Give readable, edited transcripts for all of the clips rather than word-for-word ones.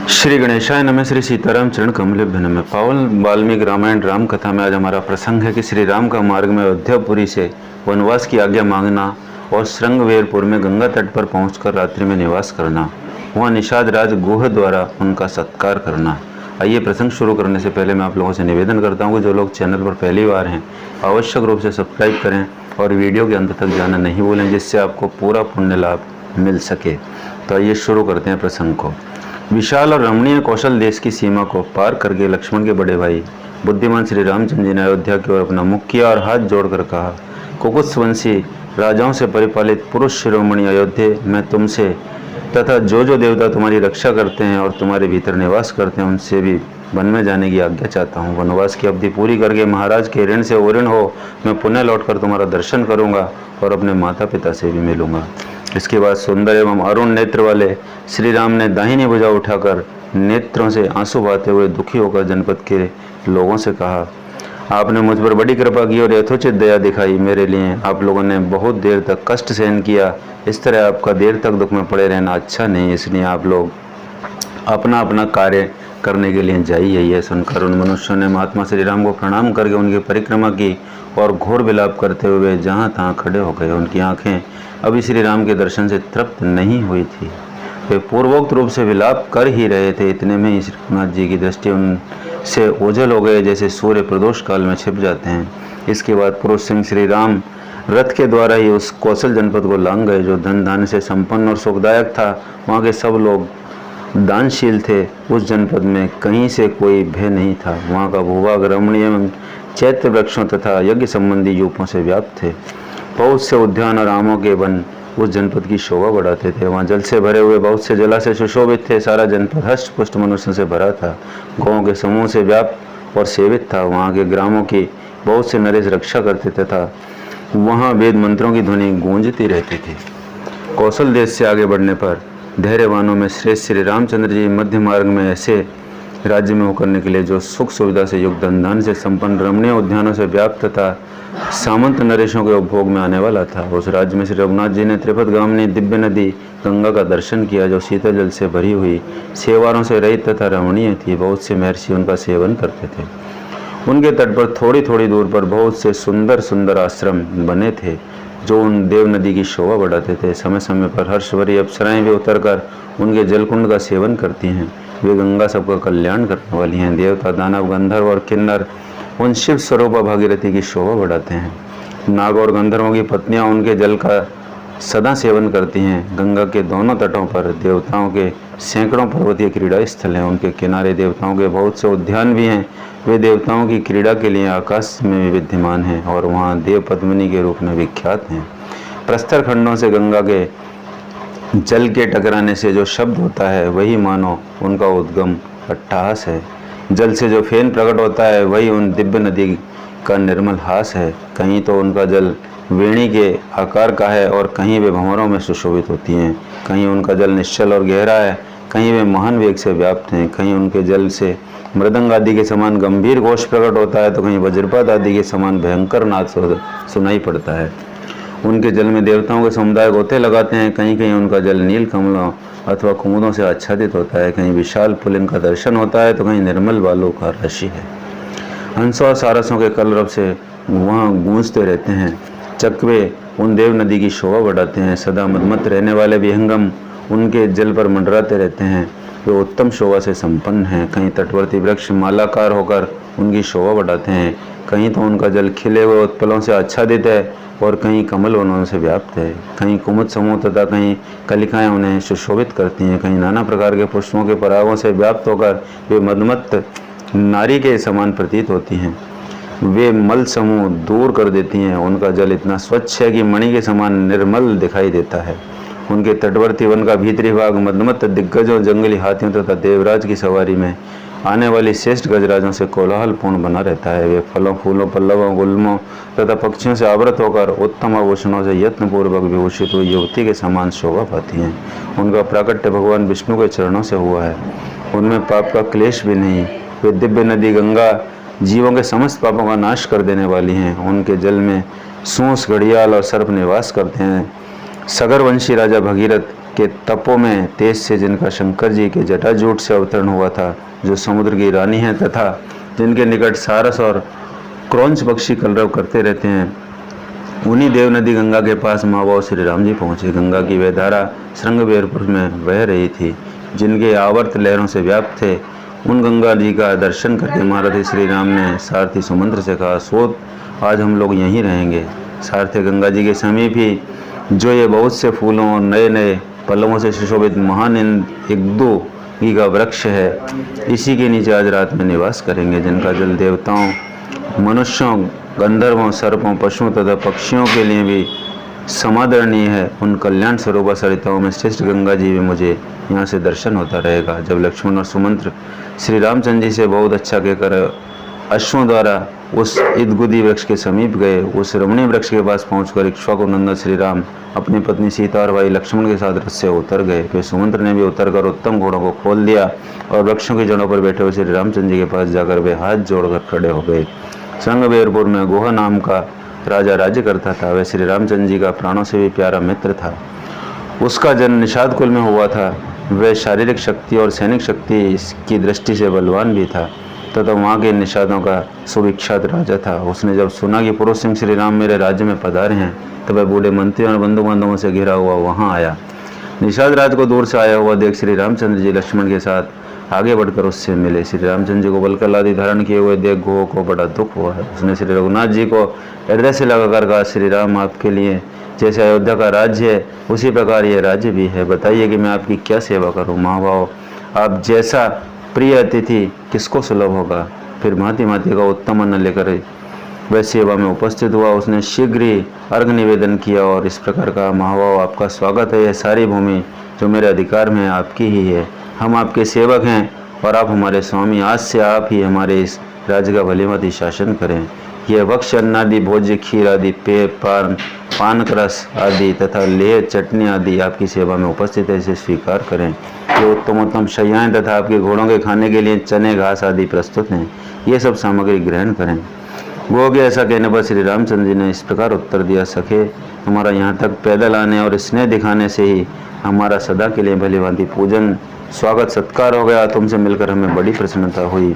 श्री गणेशाय नमः। श्री सीताराम चरण कमलेभ्य नमः। पावन वाल्मीकि रामायण राम कथा में आज हमारा प्रसंग है कि श्री राम का मार्ग में अयोध्यापुरी से वनवास की आज्ञा मांगना और श्रृंगवेरपुर में गंगा तट पर पहुंचकर रात्रि में निवास करना, वहाँ निषाद राज गुह द्वारा उनका सत्कार करना। आइए प्रसंग शुरू करने से पहले मैं आप लोगों से निवेदन करता हूँ कि जो लोग चैनल पर पहली बार हैं आवश्यक रूप से सब्सक्राइब करें और वीडियो के अंत तक जाना नहीं भूलें, जिससे आपको पूरा पुण्य लाभ मिल सके। तो आइए शुरू करते हैं प्रसंग को। विशाल और रमणीय कौशल देश की सीमा को पार करके लक्ष्मण के बड़े भाई बुद्धिमान श्री रामचंद्र जी ने अयोध्या की ओर अपना मुख किया और हाथ जोड़कर कहा, कुकुत्सवंशी राजाओं से परिपालित पुरुष शिरोमणि अयोध्या, मैं तुमसे तथा जो देवता तुम्हारी रक्षा करते हैं और तुम्हारे भीतर निवास करते हैं उनसे भी वन में जाने की आज्ञा चाहता हूँ। वनवास की अवधि पूरी करके महाराज के ऋण से ओऋण हो मैं पुनः लौटकर तुम्हारा दर्शन करूँगा और अपने माता पिता से भी मिलूँगा। इसके बाद सुंदर एवं अरुण नेत्र वाले श्री राम ने दाहिनी भुजा उठाकर नेत्रों से आंसू बहाते हुए दुखी होकर जनपद के लोगों से कहा, आपने मुझ पर बड़ी कृपा की और यथोचित दया दिखाई। मेरे लिए आप लोगों ने बहुत देर तक कष्ट सहन किया। इस तरह आपका देर तक दुख में पड़े रहना अच्छा नहीं, इसलिए आप लोग अपना अपना कार्य करने के लिए जाइए। यह सुनकर उन मनुष्यों ने महात्मा श्री राम को प्रणाम करके उनकी परिक्रमा की और घोर विलाप करते हुए जहाँ तहाँ खड़े हो गए। उनकी आंखें अभी श्री राम के दर्शन से तृप्त नहीं हुई थी, वे पूर्वोक्त रूप से विलाप कर ही रहे थे। इतने में ही श्रीनाथ जी की दृष्टि उनसे ओझल हो गए जैसे सूर्य प्रदोष काल में छिप जाते हैं। इसके बाद पुरुष सिंह श्री राम रथ के द्वारा ही उस कौशल जनपद को लांग गए जो धन धान्य से संपन्न और सुखदायक था। वहाँ के सब लोग दानशील थे। उस जनपद में कहीं से कोई भय नहीं था। वहाँ का भूभाग रमणीय एवं चैत्य वृक्षों तथा यज्ञ संबंधी यूपों से व्याप्त थे। बहुत से उद्यान और आमों के वन उस जनपद की शोभा बढ़ाते थे। वहाँ जल से भरे हुए बहुत से जलाशय सुशोभित थे। सारा जनपद हष्ट पुष्ट मनुष्यों से भरा था, गाँव के समूह से व्याप्त और सेवित था। वहाँ के ग्रामों की बहुत से नरेश रक्षा करते तथा वहाँ वेद मंत्रों की ध्वनि गूंजती रहती थी। कौशल देश से आगे बढ़ने पर धैर्यवानों में श्रेष्ठ श्री रामचंद्र जी मध्य मार्ग में ऐसे राज्य में होकर निकले जो सुख सुविधा से युक्त धन धान्य से संपन्न रमणीय उद्यानों से व्याप्त तथा सामंत नरेशों के उपभोग में आने वाला था। उस राज्य में श्री रघुनाथ जी ने त्रिपतगामिनी दिव्य नदी गंगा का दर्शन किया जो शीतल जल से भरी हुई, सेवारों से रहित तथा रमणीय थी। बहुत से महर्षि उनका सेवन करते थे। उनके तट पर थोड़ी थोड़ी दूर पर बहुत से सुंदर सुंदर आश्रम बने थे जो उन देव नदी की शोभा बढ़ाते थे। समय समय पर हर्षभरी अप्सराएं भी उतरकर उनके जलकुंड का सेवन करती हैं। वे गंगा सबका कल्याण करने वाली हैं। देवता, दानव, गंधर्व और किन्नर उन शिव स्वरूपा भागीरथी की शोभा बढ़ाते हैं। नाग और गंधर्वों की पत्नियां उनके जल का सदा सेवन करती हैं। गंगा के दोनों तटों पर देवताओं के सैकड़ों पर्वतीय क्रीड़ा स्थल हैं। उनके किनारे देवताओं के बहुत से उद्यान भी हैं। वे देवताओं की क्रीड़ा के लिए आकाश में भी विद्यमान हैं और वहाँ देव पद्मिनी के रूप में विख्यात हैं। प्रस्तर खंडों से गंगा के जल के टकराने से जो शब्द होता है वही मानो उनका उद्गम अट्टहास है। जल से जो फेन प्रकट होता है वही उन दिव्य नदी का निर्मल हास है। कहीं तो उनका जल वेणी के आकार का है और कहीं वे भंवरों में सुशोभित होती हैं। कहीं उनका जल निश्चल और गहरा है, कहीं वे महान वेग से व्याप्त हैं। कहीं उनके जल से मृदंग आदि के समान गंभीर घोष प्रकट होता है तो कहीं वज्रपात आदि के समान भयंकर नाद सुनाई पड़ता है। उनके जल में देवताओं के समुदाय गोते लगाते हैं। कहीं कहीं उनका जल नील कमलों अथवा कुमुदों से आच्छादित होता है। कहीं विशाल पुलिन का दर्शन होता है तो कहीं निर्मल बालू का राशि है। हंसों और सारसों के कलरव से वहाँ गूंजते रहते हैं। चकवे उन देव नदी की शोभा बढ़ाते हैं। सदा मदमत रहने वाले विहंगम उनके जल पर मंडराते रहते हैं। वे उत्तम शोभा से संपन्न हैं। कहीं तटवर्ती वृक्ष मालाकार होकर उनकी शोभा बढ़ाते हैं। कहीं तो उनका जल खिले हुए उत्पलों से आच्छादित है और कहीं कमल वनों से व्याप्त है। कहीं कुमुद समूह तथा कहीं कलिकाएं उन्हें सुशोभित करती हैं। कहीं नाना प्रकार के पुष्पों के परागों से व्याप्त होकर वे मदमत्त नारी के समान प्रतीत होती हैं। वे मल समूह दूर कर देती हैं। उनका जल इतना स्वच्छ है कि मणि के समान निर्मल दिखाई देता है। उनके तटवर्ती वन का भीतरी भाग मदमत्त दिग्गजों, जंगली हाथियों तथा देवराज की सवारी में आने वाली श्रेष्ठ गजराजों से कोलाहलपूर्ण बना रहता है। वे फलों, फूलों, पल्लवों, गुल्मों तथा पक्षियों से आवृत होकर उत्तम आभूषणों से यत्नपूर्वक विभूषित हुई युवती के समान शोभा पाती हैं। उनका प्राकट्य भगवान विष्णु के चरणों से हुआ है। उनमें पाप का क्लेश भी नहीं। वे दिव्य नदी गंगा जीवों के समस्त पापों का नाश कर देने वाली हैं। उनके जल में सूंस, घड़ियाल और सर्प निवास करते हैं। सगरवंशी राजा भगीरथ के तपों में तेज से, जिनका शंकर जी के जटाजूट से अवतरण हुआ था, जो समुद्र की रानी है तथा जिनके निकट सारस और क्रौंच पक्षी कलरव करते रहते हैं, उन्हीं देव नदी गंगा के पास महाभाव श्री राम जी पहुँचे। गंगा की वह धारा श्रृंगवेरपुर में बह रही थी, जिनके आवर्त लहरों से व्याप्त थे। उन गंगा जी का दर्शन करके महारथी श्री राम ने सारथी सुमंत्र से कहा, सोत आज हम लोग यहीं रहेंगे। सारथी गंगा जी के समीप ही जो ये बहुत से फूलों और नए नए पल्लवों से सुशोभित महान इग्दू का वृक्ष है, इसी के नीचे आज रात में निवास करेंगे, जिनका जल देवताओं, मनुष्यों, गंधर्वों, सर्पों, पशुओं तथा पक्षियों के लिए भी समादरणीय है। उन कल्याण स्वरूप सरिताओं में श्रेष्ठ गंगा जी भी मुझे यहाँ से दर्शन होता रहेगा। जब लक्ष्मण और सुमंत्र श्री रामचंद्र जी से बहुत अच्छा कहकर अश्वों द्वारा उस इदगुदी वृक्ष के समीप गए, उस रमणीय वृक्ष के पास पहुंचकर इक्ष्वाकु नंदन श्री राम अपनी पत्नी सीता और भाई लक्ष्मण के साथ रथ से उतर गए। फिर सुमंत्र ने भी उतरकर उत्तम घोड़ों को खोल दिया और वृक्षों की जड़ों पर बैठे हुए श्री रामचंद्र जी के पास जाकर वे हाथ जोड़कर खड़े हो गए। श्रृंगवेरपुर में गुहा नाम का राजा राज्य करता था। वह श्री रामचंद्र जी का प्राणों से भी प्यारा मित्र था। उसका जन्म निषाद कुल में हुआ था। वह शारीरिक शक्ति और सैनिक शक्ति की दृष्टि से बलवान भी था तथा वहाँ के निषादों का सुविख्यात राजा था। उसने जब सुना कि पुरुष सिंह श्री राम मेरे राज्य में पधारे हैं, तब वह बूढ़े मंत्रियों और बंधु बांधवों से घिरा हुआ वहाँ आया। निषाद राज को दूर से आया हुआ देख श्री रामचंद्र जी लक्ष्मण के साथ आगे बढ़कर उससे मिले। श्री रामचंद्र जी को बलकल आदि धारण किए हुए देख गुहो को बड़ा दुख हुआ है। उसने श्री रघुनाथ जी को हृदय से लगाकर कहा, श्री राम आपके लिए जैसे अयोध्या का राज्य है उसी प्रकार ये राज्य भी है, बताइए कि मैं आपकी क्या सेवा करूं। महाभाव आप जैसा प्रिय अतिथि किसको सुलभ होगा। फिर भांति भांति का उत्तम अन्न लेकर वह सेवा में उपस्थित हुआ। उसने शीघ्र ही अर्घ निवेदन किया और इस प्रकार कहा, महाभाव आपका स्वागत है। यह सारी भूमि जो मेरे अधिकार में है आपकी ही है। हम आपके सेवक हैं और आप हमारे स्वामी। आज से आप ही हमारे इस राज्य का भलीभांति शासन करें। यह वक्ष अन्नादि भोज्य खीर आदि पेय पान रस आदि तथा लेह चटनी आदि आपकी सेवा में उपस्थित है, इसे स्वीकार करें। ये उत्तम उत्तम शैयाएँ तथा आपके घोड़ों के खाने के लिए चने घास आदि प्रस्तुत हैं। ये सब सामग्री ग्रहण करें। वो के ऐसा कहने पर श्री रामचंद्र जी ने इस प्रकार उत्तर दिया, सखे हमारा यहाँ तक पैदल आने और स्नेह दिखाने से ही हमारा सदा के लिए भलीभांति पूजन स्वागत सत्कार हो गया। तुमसे मिलकर हमें बड़ी प्रसन्नता हुई।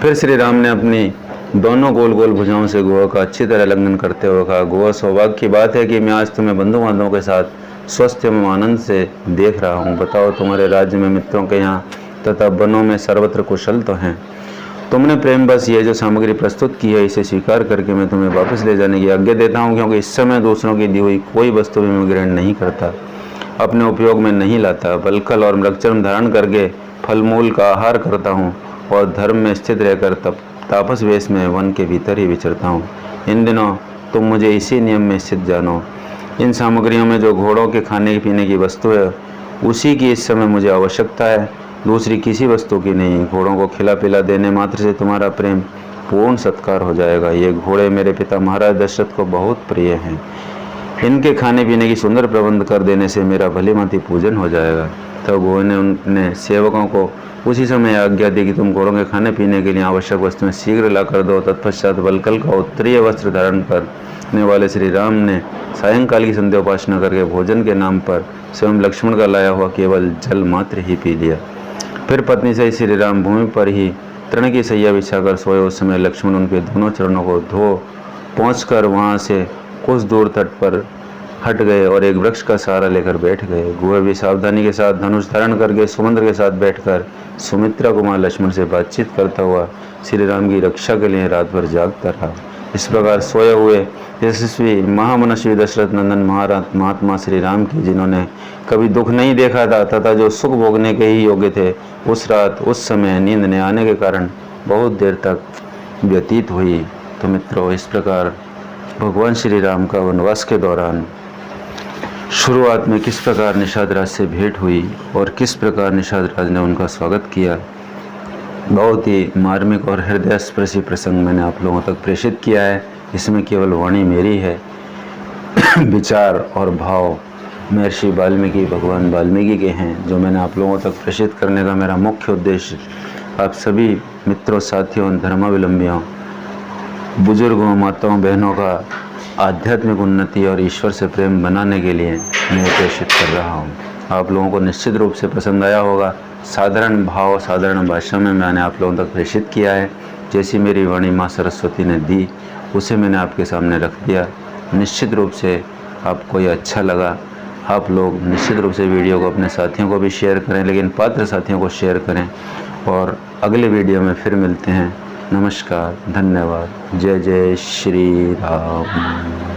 फिर श्री राम ने अपनी दोनों गोल गोल भुजाओं से गुहा का अच्छी तरह लंघन करते हुए कहा, गुहा सौभाग्य की बात है कि मैं आज तुम्हें बंधु बांधवों के साथ स्वस्थ एवं आनंद से देख रहा हूँ। बताओ तुम्हारे राज्य में मित्रों के यहाँ तथा वनों में सर्वत्र कुशल तो हैं। तुमने प्रेम बस ये जो सामग्री प्रस्तुत की है इसे स्वीकार करके मैं तुम्हें वापस ले जाने की आज्ञा देता हूँ, क्योंकि इस समय दूसरों की दी हुई कोई वस्तु भी मैं ग्रहण नहीं करता, अपने उपयोग में नहीं लाता। बलकल और मृगचर्म धारण करके फल मूल का आहार करता हूँ और धर्म में स्थित रहकर तापस वेश में वन के भीतर ही विचरता हूँ। इन दिनों तुम मुझे इसी नियम में स्थित जानो। इन सामग्रियों में जो घोड़ों के खाने पीने की वस्तु है उसी की इस समय मुझे आवश्यकता है, दूसरी किसी वस्तु की नहीं। घोड़ों को खिला पिला देने मात्र से तुम्हारा प्रेम पूर्ण सत्कार हो जाएगा। ये घोड़े मेरे पिता महाराज दशरथ को बहुत प्रिय हैं। इनके खाने पीने की सुंदर प्रबंध कर देने से मेरा भलीभांति पूजन हो जाएगा। तब घोड़े ने उनने सेवकों को उसी समय आज्ञा दी कि तुम घोड़ों के खाने पीने के लिए आवश्यक वस्तुएं शीघ्र ला कर दो। तत्पश्चात बलकल का उत्तरीय वस्त्र धारण करने वाले श्री राम ने सायंकाल की संध्या उपासना करके भोजन के नाम पर स्वयं लक्ष्मण का लाया हुआ केवल जल मात्र ही पी लिया। फिर पत्नी से श्री राम भूमि पर ही तृण की सैया बिछाकर सोए। उस समय लक्ष्मण उनके दोनों चरणों को धो पहुँचकर वहाँ से कुछ दूर तट पर हट गए और एक वृक्ष का सहारा लेकर बैठ गए। गुहा भी सावधानी के साथ धनुष धारण करके समुद्र के साथ बैठकर सुमित्रा कुमार लक्ष्मण से बातचीत करता हुआ श्री राम की रक्षा के लिए रात भर जागता रहा। इस प्रकार सोए हुए यशस्वी महामनस्वी दशरथ नंदन महात्मा श्री राम की, जिन्होंने कभी दुख नहीं देखा था तथा जो सुख भोगने के ही योग्य थे, उस रात उस समय नींद न आने के कारण बहुत देर तक व्यतीत हुई। तो मित्रों, इस प्रकार भगवान श्री राम का वनवास के दौरान शुरुआत में किस प्रकार निषाद राज से भेंट हुई और किस प्रकार निषाद राज ने उनका स्वागत किया, बहुत ही मार्मिक और हृदयस्पर्शी प्रसंग मैंने आप लोगों तक प्रेषित किया है। इसमें केवल वाणी मेरी है, विचार और भाव महर्षि वाल्मीकि भगवान वाल्मीकि के हैं, जो मैंने आप लोगों तक प्रेषित करने का मेरा मुख्य उद्देश्य आप सभी मित्रों, साथियों, धर्मावलंबियों, बुजुर्गों, माताओं, बहनों का आध्यात्मिक उन्नति और ईश्वर से प्रेम बनाने के लिए मैं प्रेषित कर रहा हूँ। आप लोगों को निश्चित रूप से पसंद आया होगा। साधारण भाव, साधारण भाषा में मैंने आप लोगों तक प्रेषित किया है। जैसी मेरी वाणी माँ सरस्वती ने दी उसे मैंने आपके सामने रख दिया। निश्चित रूप से आपको ये अच्छा लगा। आप लोग निश्चित रूप से वीडियो को अपने साथियों को भी शेयर करें, लेकिन पात्र साथियों को शेयर करें। और अगले वीडियो में फिर मिलते हैं। नमस्कार, धन्यवाद, जय जय श्री राम।